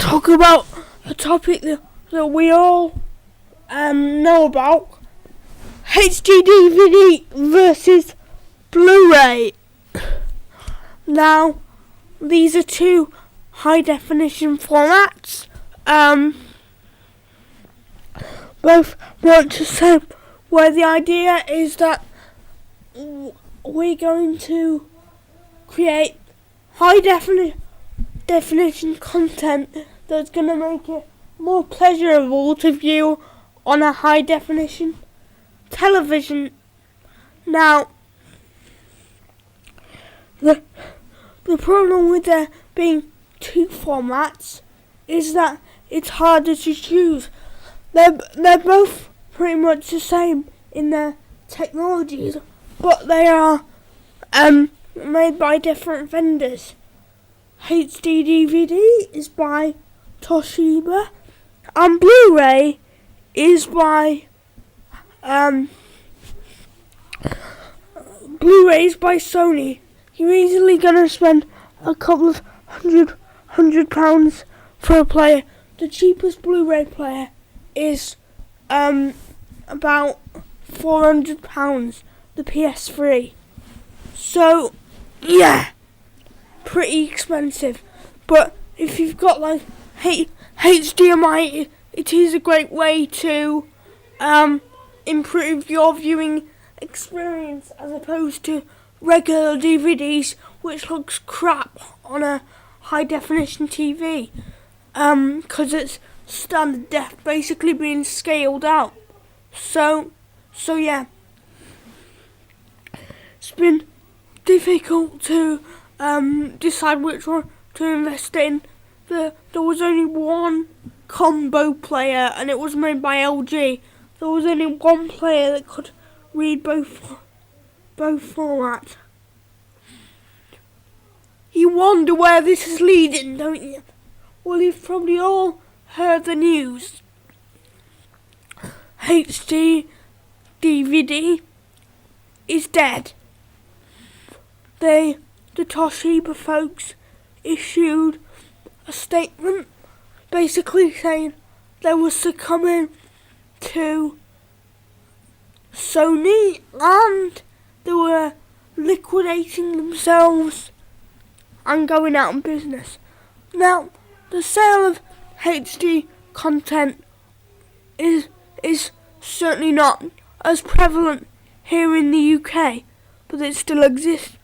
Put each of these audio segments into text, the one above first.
talk about a topic that we all know about. HD DVD versus Blu-ray. Now, these are two high definition formats. Both want to say where the idea is that we're going to create high definition content that's going to make it more pleasurable to view on a high definition television. Now, the problem with there being two formats is that it's harder to choose. They're both pretty much the same in their technologies, but they are made by different vendors. HD DVD is by Toshiba, and Blu-ray is by Sony. You're easily gonna spend a couple of hundred pounds for a player. The cheapest Blu-ray player is about £400, the PS3. So yeah, pretty expensive. But if you've got like HDMI, it is a great way to improve your viewing experience as opposed to regular DVDs, which looks crap on a high definition TV, because it's standard def basically being scaled out. So yeah, it's been difficult to decide which one to invest in. There was only one combo player, and it was made by LG. There was only one player that could read both formats. You wonder where this is leading, don't you? Well, you've probably all heard the news. HD DVD is dead. The Toshiba folks issued a statement basically saying they were succumbing to Sony and they were liquidating themselves and going out of business. Now, the sale of HD content is certainly not as prevalent here in the UK, but it still exists.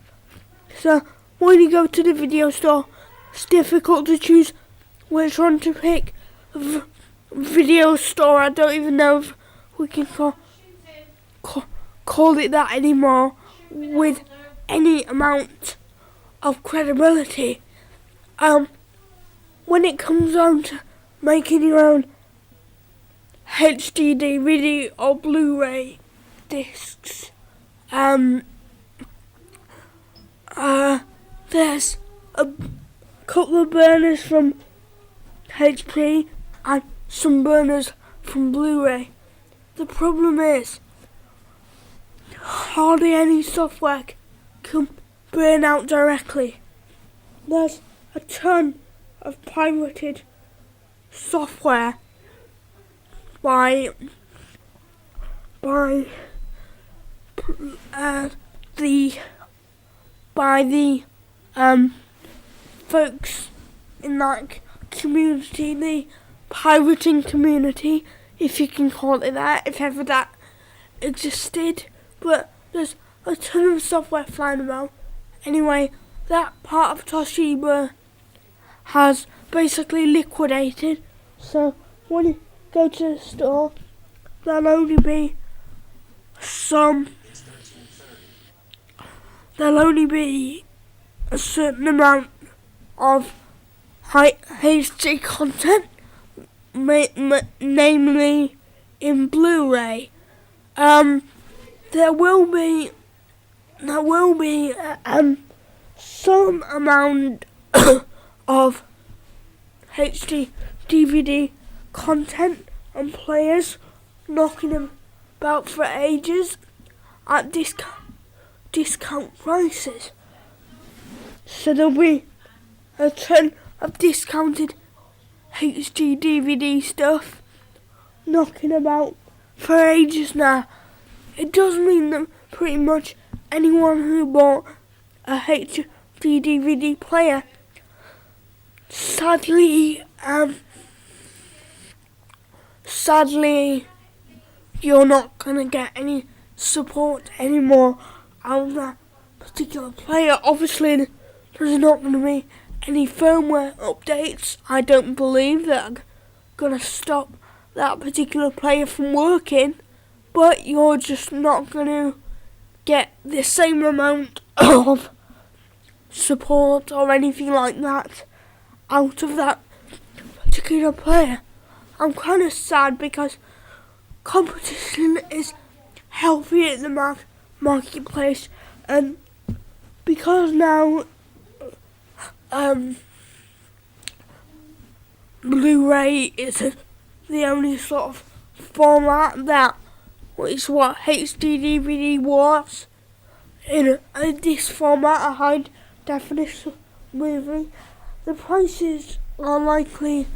So when you go to the video store, it's difficult to choose which one to pick. Video store, I don't even know if we can call it that anymore with any amount of credibility. When it comes down to making your own HD DVD or Blu-ray discs, there's a couple of burners from HP and some burners from Blu-ray. The problem is hardly any software can burn out directly. There's a ton of pirated software by the folks in that community, the pirating community, if you can call it that, if ever that existed. But there's a ton of software flying about. Anyway, that part of Toshiba has basically liquidated. So when you go to the store, there'll only be a certain amount of high HD content, namely in Blu-ray. There will be some amount of HD DVD content and players knocking about for ages at discount prices. So there'll be a ton of discounted HD DVD stuff knocking about for ages now. It does mean that pretty much anyone who bought a HD DVD player, sadly, you're not gonna get any support anymore out of that particular player. Obviously, there's not gonna be any firmware updates. I don't believe that are gonna stop that particular player from working, but you're just not gonna get the same amount of support or anything like that out of that particular player. I'm kind of sad because competition is healthy in the marketplace, and because now Blu-ray is the only sort of format that is what HD DVD was. In this format, a high definition movie, the prices are likely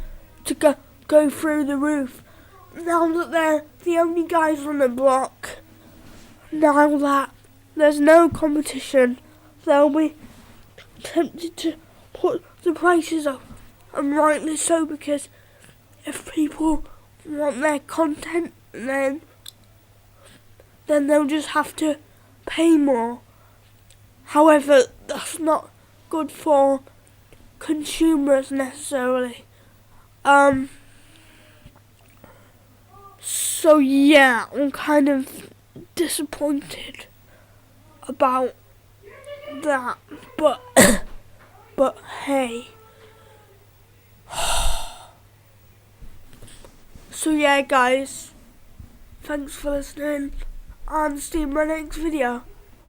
to go through the roof. Now that they're the only guys on the block, now that there's no competition, they'll be tempted to put the prices up, and rightly so, because if people want their content, then they'll just have to pay more. However, that's not good for consumers necessarily. So yeah, I'm kind of disappointed about that, but hey. So yeah, guys, thanks for listening, and see you in my next video.